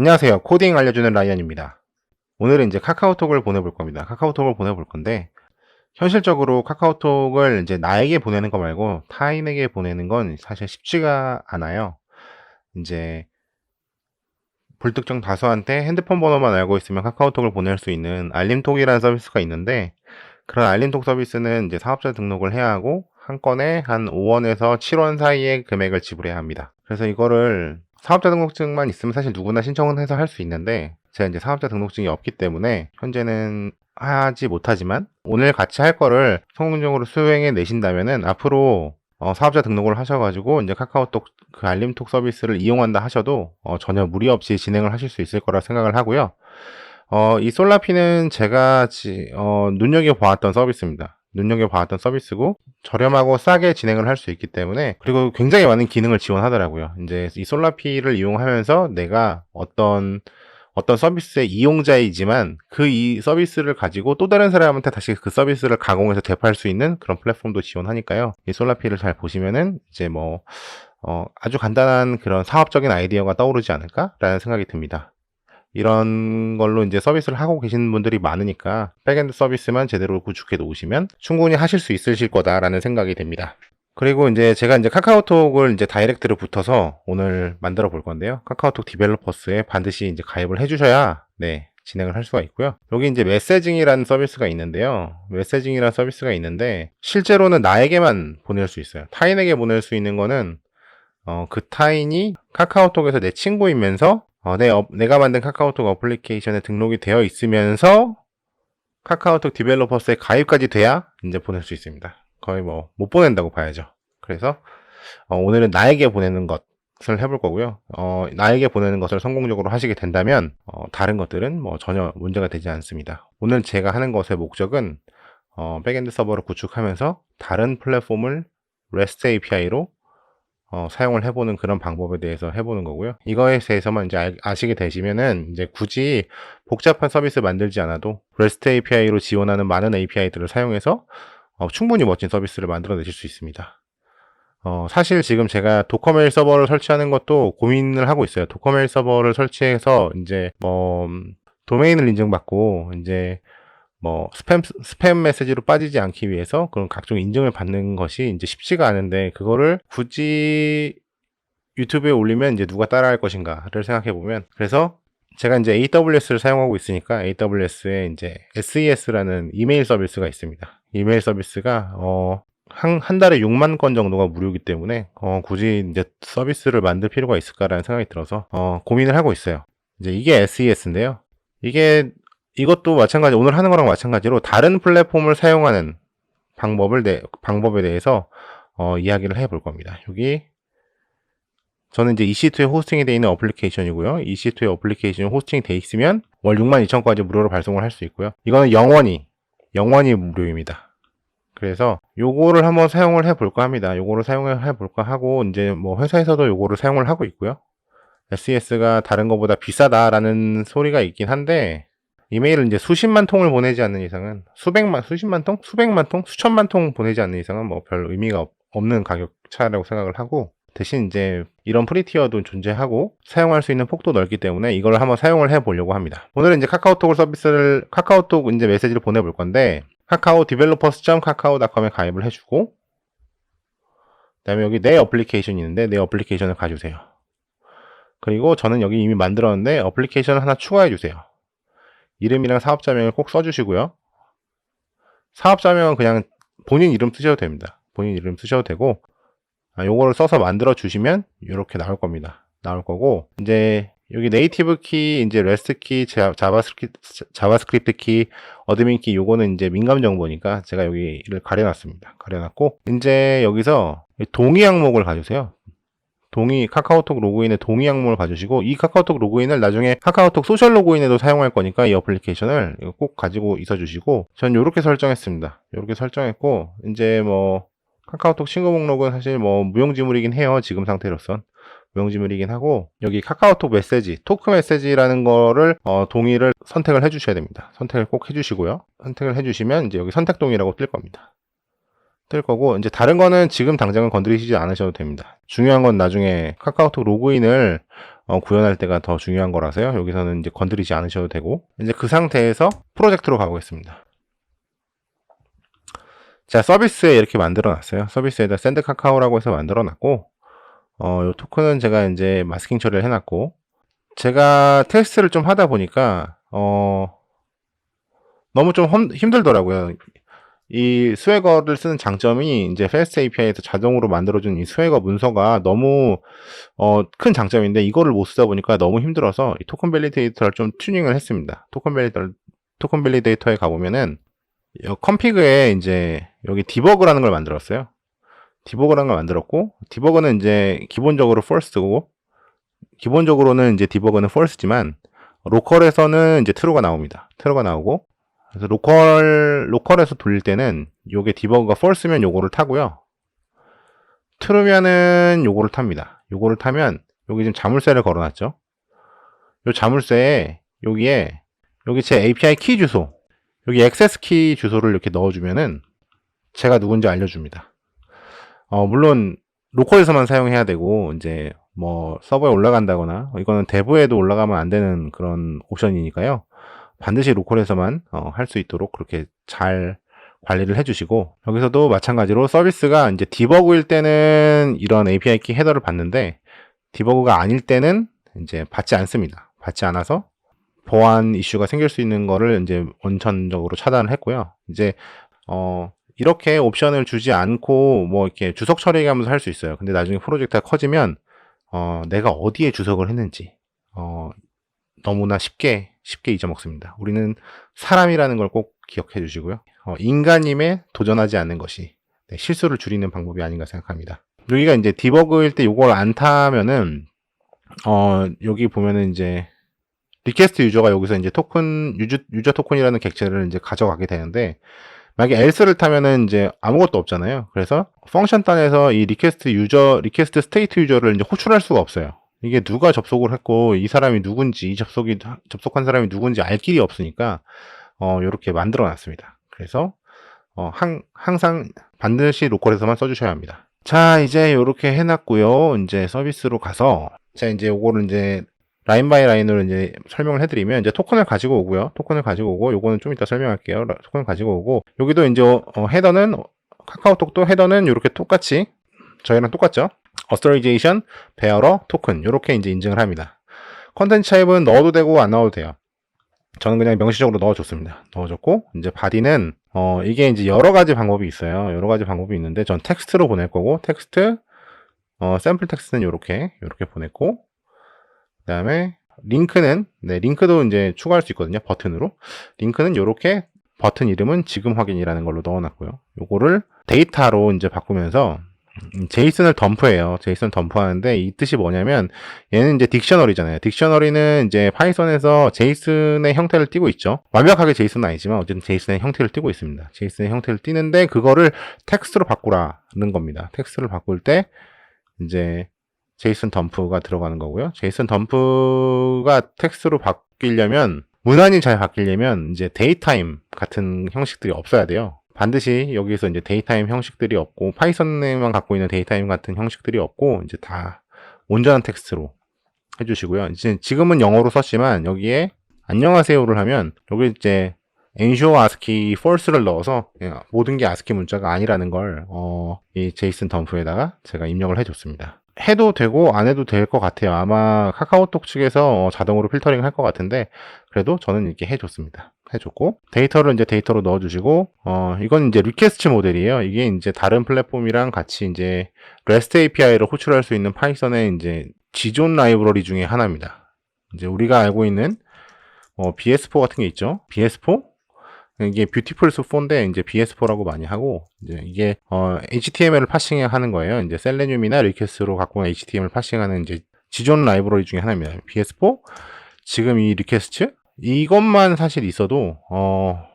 안녕하세요. 코딩 알려주는 라이언입니다. 오늘은 이제 카카오톡을 보내볼 겁니다. 카카오톡을 보내볼 건데, 현실적으로 카카오톡을 이제 나에게 보내는 거 말고 타인에게 보내는 건 사실 쉽지가 않아요. 이제 불특정 다수한테 핸드폰 번호만 알고 있으면 카카오톡을 보낼 수 있는 알림톡이라는 서비스가 있는데, 그런 알림톡 서비스는 이제 사업자 등록을 해야 하고, 한 건에 한 5원에서 7원 사이의 금액을 지불해야 합니다. 그래서 이거를 사업자 등록증만 있으면 사실 누구나 신청은 해서 할 수 있는데, 제가 이제 사업자 등록증이 없기 때문에 현재는 하지 못하지만, 오늘 같이 할 거를 성공적으로 수행해 내신다면은 앞으로 사업자 등록을 하셔가지고 이제 카카오톡 그 알림톡 서비스를 이용한다 하셔도 전혀 무리 없이 진행을 하실 수 있을 거라 생각을 하고요. 이 솔라피는 제가 눈여겨보았던 서비스입니다. 눈여겨보았던 서비스고, 저렴하고 싸게 진행을 할 수 있기 때문에, 그리고 굉장히 많은 기능을 지원하더라고요. 이제 이 솔라피를 이용하면서 내가 어떤 서비스의 이용자이지만 그 이 서비스를 가지고 또 다른 사람한테 다시 그 서비스를 가공해서 대파할 수 있는 그런 플랫폼도 지원하니까요. 이 솔라피를 잘 보시면은 이제 아주 간단한 그런 사업적인 아이디어가 떠오르지 않을까라는 생각이 듭니다. 이런 걸로 이제 서비스를 하고 계시는 분들이 많으니까 백엔드 서비스만 제대로 구축해 놓으시면 충분히 하실 수 있으실 거다라는 생각이 됩니다. 그리고 이제 제가 이제 카카오톡을 이제 다이렉트로 붙어서 오늘 만들어 볼 건데요. 카카오톡 디벨로퍼스에 반드시 이제 가입을 해주셔야 진행을 할 수가 있고요. 여기 이제 메시징이라는 서비스가 있는데요. 메시징이라는 서비스가 있는데 실제로는 나에게만 보낼 수 있어요. 타인에게 보낼 수 있는 거는 그 타인이 카카오톡에서 내 친구이면서 내가 만든 카카오톡 어플리케이션에 등록이 되어 있으면서 카카오톡 디벨로퍼스에 가입까지 돼야 이제 보낼 수 있습니다. 거의 못 보낸다고 봐야죠. 그래서 오늘은 나에게 보내는 것을 해볼 거고요. 나에게 보내는 것을 성공적으로 하시게 된다면 다른 것들은 전혀 문제가 되지 않습니다. 오늘 제가 하는 것의 목적은 백엔드 서버를 구축하면서 다른 플랫폼을 REST API로 사용을 해보는 그런 방법에 대해서 해보는 거고요. 이거에 대해서만 이제 아시게 되시면은 이제 굳이 복잡한 서비스 만들지 않아도 REST API로 지원하는 많은 API들을 사용해서 충분히 멋진 서비스를 만들어내실 수 있습니다. 사실 지금 제가 도커메일 서버를 설치하는 것도 고민을 하고 있어요. 도커메일 서버를 설치해서 이제 도메인을 인증받고 이제 스팸 메시지로 빠지지 않기 위해서 그런 각종 인증을 받는 것이 이제 쉽지가 않은데, 그거를 굳이 유튜브에 올리면 이제 누가 따라할 것인가를 생각해 보면, 그래서 제가 이제 AWS를 사용하고 있으니까 AWS에 이제 SES라는 이메일 서비스가 있습니다. 이메일 서비스가 한 달에 6만 건 정도가 무료이기 때문에 굳이 이제 서비스를 만들 필요가 있을까라는 생각이 들어서 고민을 하고 있어요. 이제 이게 SES인데요. 이것도 마찬가지, 오늘 하는 거랑 마찬가지로 다른 플랫폼을 사용하는 방법에 대해서 이야기를 해볼 겁니다. 여기 저는 이제 EC2에 호스팅이 되어 있는 어플리케이션이고요. EC2에 어플리케이션이 호스팅이 되어 있으면 월 62,000까지 무료로 발송을 할 수 있고요. 이거는 영원히 무료입니다. 그래서 요거를 한번 사용을 해볼까 합니다. 요거를 사용을 해볼까 하고, 이제 회사에서도 요거를 사용을 하고 있고요. SES가 다른 것보다 비싸다라는 소리가 있긴 한데, 이메일을 이제 수십만 통을 보내지 않는 이상은 수십만 통? 수백만 통? 수천만 통 보내지 않는 이상은 별 의미가 없는 가격 차라고 생각을 하고, 대신 이제 이런 프리티어도 존재하고 사용할 수 있는 폭도 넓기 때문에 이걸 한번 사용을 해 보려고 합니다. 오늘은 이제 카카오톡 이제 메시지를 보내볼 건데, 카카오 developers.kakao.com에 가입을 해주고, 그 다음에 여기 내 어플리케이션이 있는데 내 어플리케이션을 가주세요. 그리고 저는 여기 이미 만들었는데 어플리케이션을 하나 추가해 주세요. 이름이랑 사업자명을 꼭 써주시고요. 사업자명은 그냥 본인 이름 쓰셔도 됩니다. 본인 이름 쓰셔도 되고, 요거를 써서 만들어 주시면 이렇게 나올 겁니다. 나올 거고, 이제 여기 네이티브 키, 이제 레스트 키, 자바스크립트 키, 어드민 키, 요거는 이제 민감 정보니까 제가 여기를 가려놨습니다. 가려놨고, 이제 여기서 동의 항목을 가주세요. 카카오톡 로그인의 동의 항목을 가주시고, 이 카카오톡 로그인을 나중에 카카오톡 소셜 로그인에도 사용할 거니까 이 어플리케이션을 꼭 가지고 있어 주시고, 전 요렇게 설정했습니다. 요렇게 설정했고, 이제 카카오톡 친구 목록은 사실 무용지물이긴 해요. 지금 상태로선 무용지물이긴 하고, 여기 카카오톡 메시지, 토크 메시지라는 거를 동의를 선택을 해주셔야 됩니다. 선택을 꼭 해주시고요. 선택을 해주시면 이제 여기 선택 동의라고 뜰 겁니다. 뜰 거고, 이제 다른 거는 지금 당장은 건드리시지 않으셔도 됩니다. 중요한 건 나중에 카카오톡 로그인을 구현할 때가 더 중요한 거라서요. 여기서는 이제 건드리지 않으셔도 되고, 이제 그 상태에서 프로젝트로 가보겠습니다. 자, 서비스에 이렇게 만들어 놨어요. 서비스에다 샌드 카카오라고 해서 만들어 놨고, 요 토큰은 제가 이제 마스킹 처리를 해놨고, 제가 테스트를 좀 하다 보니까, 너무 좀 힘들더라고요. 이 스웨거를 쓰는 장점이 이제 패스트 API에서 자동으로 만들어준 이 스웨거 문서가 너무 큰 장점인데 이거를 못 쓰다 보니까 너무 힘들어서 이 토큰 밸리데이터를 좀 튜닝을 했습니다. 토큰 밸리데이터에 가보면은 컴피그에 이제 여기 디버그라는 걸 만들었어요. 디버그라는 걸 만들었고, 디버그는 이제 기본적으로 false고, 기본적으로는 이제 디버그는 false지만 로컬에서는 이제 true가 나옵니다. true가 나오고, 그래서 로컬에서 돌릴 때는 요게 디버그가 false면 요거를 타고요. true면은 요거를 탑니다. 요거를 타면 여기 지금 자물쇠를 걸어놨죠. 요 자물쇠에 여기 제 API 키 주소, 여기 액세스 키 주소를 이렇게 넣어주면은 제가 누군지 알려줍니다. 물론 로컬에서만 사용해야 되고 이제 뭐 서버에 올라간다거나 이거는 대부에도 올라가면 안 되는 그런 옵션이니까요. 반드시 로컬에서만 할 수 있도록 그렇게 잘 관리를 해주시고, 여기서도 마찬가지로 서비스가 이제 디버그일 때는 이런 API 키 헤더를 받는데 디버그가 아닐 때는 이제 받지 않습니다. 받지 않아서 보안 이슈가 생길 수 있는 거를 이제 원천적으로 차단을 했고요. 이제 이렇게 옵션을 주지 않고 뭐 이렇게 주석 처리하면서 할 수 있어요. 근데 나중에 프로젝트가 커지면 내가 어디에 주석을 했는지 너무나 쉽게 잊어먹습니다. 우리는 사람이라는 걸 꼭 기억해 주시고요. 인간임에 도전하지 않는 것이 실수를 줄이는 방법이 아닌가 생각합니다. 여기가 이제 디버그일 때 이걸 안 타면은 여기 보면은 이제 리퀘스트 유저가 여기서 이제 토큰 유저 토큰이라는 객체를 이제 가져가게 되는데, 만약에 else를 타면은 이제 아무것도 없잖아요. 그래서 펑션 단에서 이 리퀘스트 스테이트 유저를 이제 호출할 수가 없어요. 이게 누가 접속을 했고 이 사람이 누군지, 접속한 사람이 누군지 알 길이 없으니까 요렇게 만들어 놨습니다. 그래서 항상 반드시 로컬에서만 써주셔야 합니다. 자, 이제 요렇게 해놨고요. 이제 서비스로 가서 자, 이제 요거를 이제 라인 바이 라인으로 이제 설명을 해드리면, 이제 토큰을 가지고 오고요. 토큰을 가지고 오고, 요거는 좀 이따 설명할게요. 토큰을 가지고 오고, 여기도 이제 헤더는 카카오톡도 헤더는 이렇게 똑같이 저희랑 똑같죠. 어스터라이제이션, 베어러, 토큰 요렇게 이제 인증을 합니다. 컨텐츠 타입은 넣어도 되고 안 넣어도 돼요. 저는 그냥 명시적으로 넣어줬습니다. 넣어줬고, 이제 바디는 이게 이제 여러 가지 방법이 있어요. 여러 가지 방법이 있는데 전 텍스트로 보낼 거고, 텍스트 샘플 텍스트는 요렇게 보냈고, 그 다음에 링크는 링크도 이제 추가할 수 있거든요. 버튼으로. 링크는 요렇게 버튼 이름은 지금 확인이라는 걸로 넣어놨고요. 요거를 데이터로 이제 바꾸면서 제이슨을 덤프해요. 제이슨 덤프하는데 이 뜻이 뭐냐면, 얘는 이제 딕셔너리잖아요. 딕셔너리는 이제 파이썬에서 제이슨의 형태를 띠고 있죠. 완벽하게 제이슨은 아니지만 어쨌든 제이슨의 형태를 띠고 있습니다. 제이슨의 형태를 띠는데 그거를 텍스트로 바꾸라는 겁니다. 텍스트를 바꿀 때 이제 제이슨 덤프가 들어가는 거고요. 제이슨 덤프가 텍스트로 바뀌려면, 무난히 잘 바뀌려면 이제 데이타임 같은 형식들이 없어야 돼요. 반드시 여기서 이제 데이타임 형식들이 없고, 파이썬에만 갖고 있는 데이타임 같은 형식들이 없고, 이제 다 온전한 텍스트로 해주시고요. 이제 지금은 영어로 썼지만 여기에 안녕하세요를 하면 여기 이제 ensure ASCII false를 넣어서 모든 게 ASCII 문자가 아니라는 걸 이 제이슨 덤프에다가 제가 입력을 해줬습니다. 해도 되고 안 해도 될 것 같아요. 아마 카카오톡 측에서 자동으로 필터링 할 것 같은데, 그래도 저는 이렇게 해줬습니다. 해줬고, 데이터를 이제 데이터로 넣어주시고, 이건 이제 리퀘스트 모델이에요. 이게 이제 다른 플랫폼이랑 같이 이제 REST API를 호출할 수 있는 파이썬의 이제 기존 라이브러리 중에 하나입니다. 이제 우리가 알고 있는 BS4 같은 게 있죠. BS4? 이게 뷰티풀 스4인데 이제 BS4라고 많이 하고, 이제 이게 HTML을 파싱하는 거예요. 이제 셀레늄이나 리퀘스트로 갖고 온 HTML 파싱하는 이제 기존 라이브러리 중에 하나입니다. BS4 지금 이 리퀘스트 이것만 사실 있어도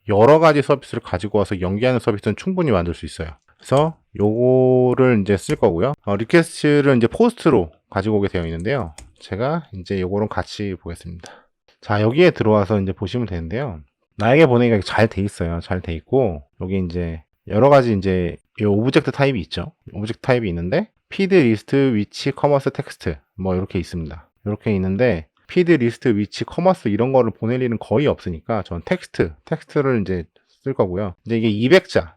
여러 가지 서비스를 가지고 와서 연계하는 서비스는 충분히 만들 수 있어요. 그래서 요거를 이제 쓸 거고요. 리퀘스트를 이제 포스트로 가지고 오게 되어 있는데요. 제가 이제 요거랑 같이 보겠습니다. 자, 여기에 들어와서 이제 보시면 되는데요. 나에게 보내기가 잘 돼 있어요. 잘 돼 있고, 여기 이제 여러 가지 이제 요 오브젝트 타입이 있죠. 오브젝트 타입이 있는데, 피드, 리스트, 위치, 커머스, 텍스트 뭐 이렇게 있습니다. 이렇게 있는데 피드, 리스트, 위치, 커머스 이런 거를 보낼 일은 거의 없으니까 전 텍스트를 이제 쓸 거고요. 이제 이게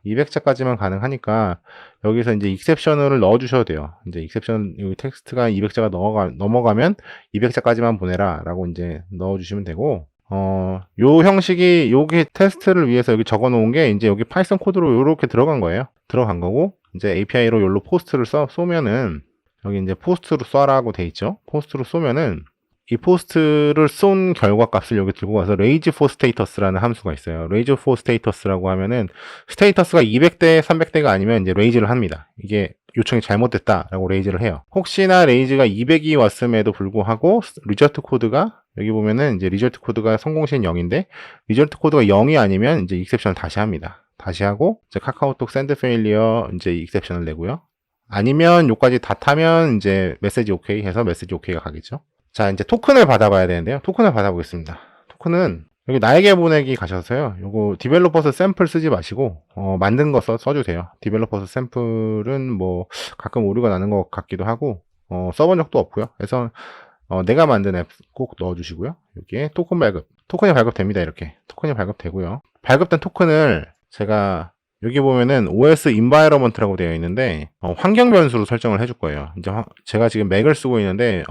200자까지만 가능하니까 여기서 이제 익셉션을 넣어 주셔도 돼요. 이제 익셉션 여기 텍스트가 200자가 넘어가면 200자까지만 보내라 라고 이제 넣어 주시면 되고, 요 형식이 여기 테스트를 위해서 여기 적어 놓은 게 이제 여기 파이썬 코드로 이렇게 들어간 거예요. 들어간 거고, 이제 API로 요로 포스트를 쏘면은 여기 이제 포스트로 쏴라고 돼 있죠. 포스트로 쏘면은 이 포스트를 쏜 결과 값을 여기 들고 가서 raise for status라는 함수가 있어요. raise for status라고 하면은 스테이터스가 200대, 300대가 아니면 이제 raise를 합니다. 이게 요청이 잘못됐다라고 raise를 해요. 혹시나 raise가 200이 왔음에도 불구하고 result 코드가 여기 보면은 이제 result 코드가 성공 시는 0인데 result 코드가 0이 아니면 이제 exception을 다시 합니다. 다시 하고 이제 카카오톡 send failure 이제 exception을 내고요. 아니면 요까지 다 타면 이제 메시지 오케이 해서 메시지 오케이가 가겠죠. 자, 이제 토큰을 받아봐야 되는데요. 토큰을 받아보겠습니다. 토큰은 여기 나에게 보내기 가셔서요. 요거 디벨로퍼스 샘플 쓰지 마시고 만든 거 써주세요. 디벨로퍼스 샘플은 뭐 가끔 오류가 나는 것 같기도 하고 써본 적도 없고요. 그래서 내가 만든 앱 꼭 넣어주시고요. 여기에 토큰이 발급됩니다. 이렇게 토큰이 발급되고요. 발급된 토큰을 제가 여기 보면은 OS environment라고 되어 있는데 환경 변수로 설정을 해줄 거예요. 이제 제가 지금 맥을 쓰고 있는데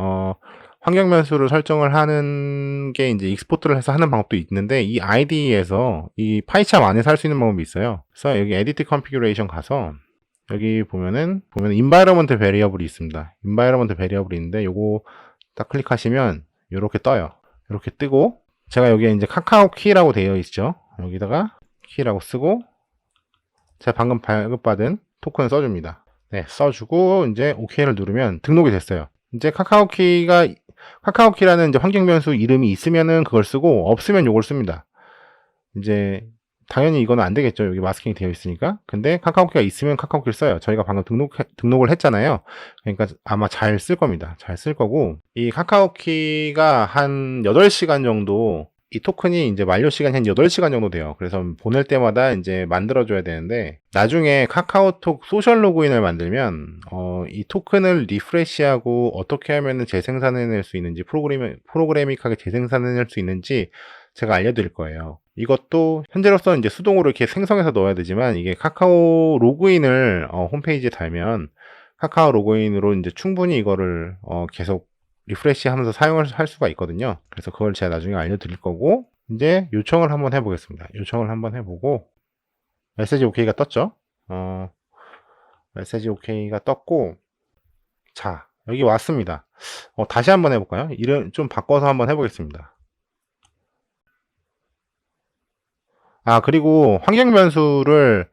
환경 변수를 설정을 하는 게 이제 익스포트를 해서 하는 방법도 있는데 이 IDE에서 이 파이참 안에서 할 수 있는 방법이 있어요. 그래서 여기 Edit Configuration 가서 여기 보면은 Environment Variable이 있습니다. Environment Variable이 있는데 요거 딱 클릭하시면 요렇게 떠요. 이렇게 뜨고 제가 여기에 이제 카카오 키라고 되어 있죠. 여기다가 키라고 쓰고 제가 방금 발급받은 토큰을 써줍니다. 네, 써주고 이제 OK를 누르면 등록이 됐어요. 이제 카카오키라는 이제 환경 변수 이름이 있으면은 그걸 쓰고 없으면 요걸 씁니다. 이제 당연히 이거는 안 되겠죠. 여기 마스킹이 되어 있으니까. 근데 카카오키가 있으면 카카오키를 써요. 저희가 방금 등록을 했잖아요. 그러니까 아마 잘 쓸 겁니다. 잘 쓸 거고, 이 카카오키가 한 8시간 정도 이 토큰이 이제 만료 시간이 한 8시간 정도 돼요. 그래서 보낼 때마다 이제 만들어줘야 되는데, 나중에 카카오톡 소셜 로그인을 만들면, 이 토큰을 리프레시하고 어떻게 하면 재생산해낼 수 있는지, 프로그래믹하게 재생산해낼 수 있는지 제가 알려드릴 거예요. 이것도 현재로서 이제 수동으로 이렇게 생성해서 넣어야 되지만, 이게 카카오 로그인을 홈페이지에 달면, 카카오 로그인으로 이제 충분히 이거를 계속 리프레시 하면서 사용을 할 수가 있거든요. 그래서 그걸 제가 나중에 알려드릴 거고, 이제 요청을 한번 해보겠습니다. 요청을 한번 해보고, 메시지 OK가 떴죠? 메시지 OK가 떴고, 자, 여기 왔습니다. 다시 한번 해볼까요? 이름 좀 바꿔서 한번 해보겠습니다. 그리고 환경 변수를,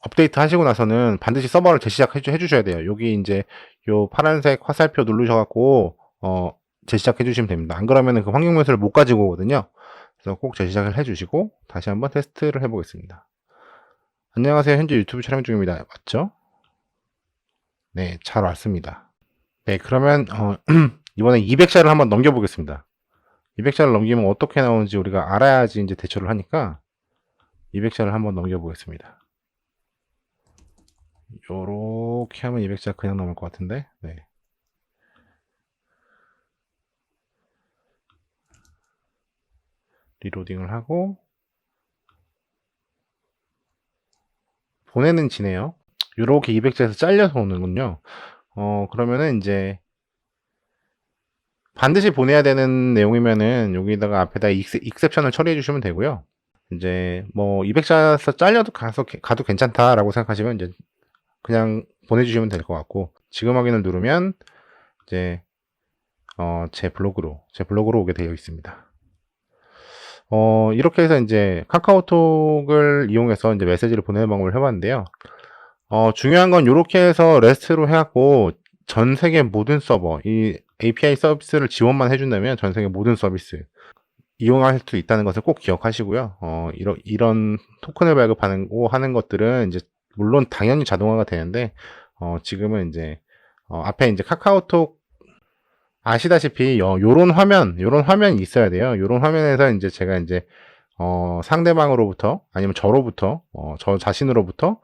업데이트 하시고 나서는 반드시 서버를 재시작 해주셔야 돼요. 여기 이제 요 파란색 화살표 누르셔갖고 재시작 해주시면 됩니다. 안 그러면은 그 환경 변수를 못 가지고 오거든요. 그래서 꼭 재시작을 해주시고 다시 한번 테스트를 해보겠습니다. 안녕하세요. 현재 유튜브 촬영 중입니다. 맞죠? 네, 잘 왔습니다. 네, 그러면 이번에 200자를 한번 넘겨보겠습니다. 200자를 넘기면 어떻게 나오는지 우리가 알아야지 이제 대처를 하니까 200자를 한번 넘겨보겠습니다. 요렇게 하면 200자 그냥 넘을 것 같은데. 네. 리로딩을 하고 보내는 지네요. 요렇게 200자에서 잘려서 오는군요. 그러면은 이제 반드시 보내야 되는 내용이면은 여기다가 앞에다 익셉션을 처리해 주시면 되고요. 이제 뭐 200자에서 잘려도 가도 괜찮다라고 생각하시면 이제 그냥 보내주시면 될 것 같고, 지금 확인을 누르면 이제 제 블로그로 오게 되어 있습니다. 이렇게 해서 이제 카카오톡을 이용해서 이제 메시지를 보내는 방법을 해봤는데요. 중요한 건 이렇게 해서 REST로 해갖고 전 세계 모든 서버, 이 API 서비스를 지원만 해준다면 전 세계 모든 서비스 이용할 수 있다는 것을 꼭 기억하시고요. 이런 토큰을 발급하고 하는 것들은 이제 물론 당연히 자동화가 되는데 지금은 이제 앞에 이제 카카오톡 아시다시피 요런 화면이 있어야 돼요. 요런 화면에서 이제 제가 이제 상대방으로부터 아니면 저 자신으로부터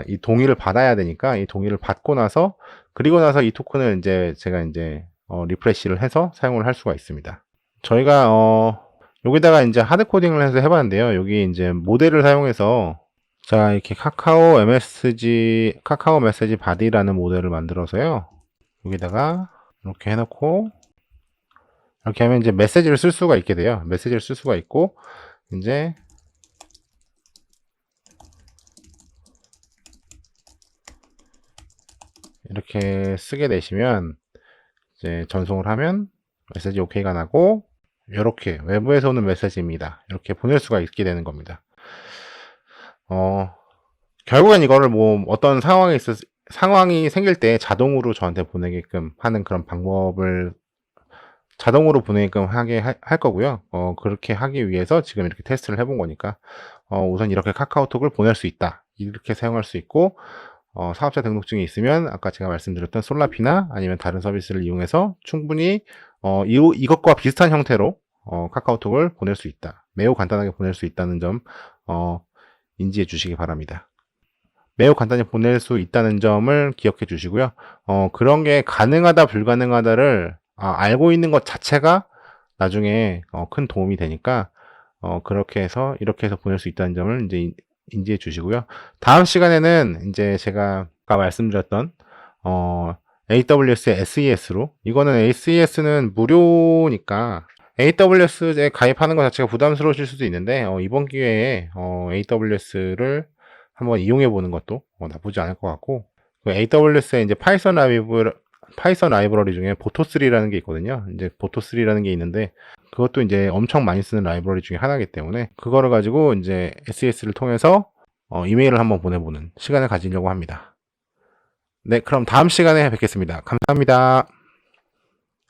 이 동의를 받아야 되니까 이 동의를 받고 나서 그리고 나서 이 토큰을 이제 제가 이제 리프레시를 해서 사용을 할 수가 있습니다. 저희가 여기다가 이제 하드 코딩을 해서 해봤는데요. 여기 이제 모델을 사용해서 자 이렇게 카카오 메시지 바디라는 모델을 만들어서요. 여기다가 이렇게 해놓고 이렇게 하면 이제 메시지를 쓸 수가 있게 돼요. 메시지를 쓸 수가 있고 이제 이렇게 쓰게 되시면 이제 전송을 하면 메시지 OK가 나고 이렇게 외부에서 오는 메시지입니다. 이렇게 보낼 수가 있게 되는 겁니다. 결국엔 이거를 뭐 어떤 상황이 생길 때 자동으로 저한테 보내게끔 하는 그런 방법을 자동으로 보내게끔 하게 할 거고요. 그렇게 하기 위해서 지금 이렇게 테스트를 해본 거니까 우선 이렇게 카카오톡을 보낼 수 있다. 이렇게 사용할 수 있고 사업자 등록증이 있으면 아까 제가 말씀드렸던 솔라피나 아니면 다른 서비스를 이용해서 충분히 이것과 비슷한 형태로 카카오톡을 보낼 수 있다. 매우 간단하게 보낼 수 있다는 점 인지해 주시기 바랍니다. 매우 간단히 보낼 수 있다는 점을 기억해 주시고요. 그런 게 가능하다 불가능하다를 알고 있는 것 자체가 나중에 큰 도움이 되니까 이렇게 해서 보낼 수 있다는 점을 이제 인지해 주시고요. 다음 시간에는 이제 제가 아까 말씀드렸던 AWS의 SES로 이거는 SES는 무료니까 AWS에 가입하는 것 자체가 부담스러우실 수도 있는데 이번 기회에 AWS를 한번 이용해 보는 것도 나쁘지 않을 것 같고 그 AWS의 이제 파이썬 라이브러리 중에 보토3라는 게 있거든요. 이제 보토3라는 게 있는데 그것도 이제 엄청 많이 쓰는 라이브러리 중에 하나이기 때문에 그거를 가지고 이제 SES를 통해서 이메일을 한번 보내보는 시간을 가지려고 합니다. 네, 그럼 다음 시간에 뵙겠습니다. 감사합니다.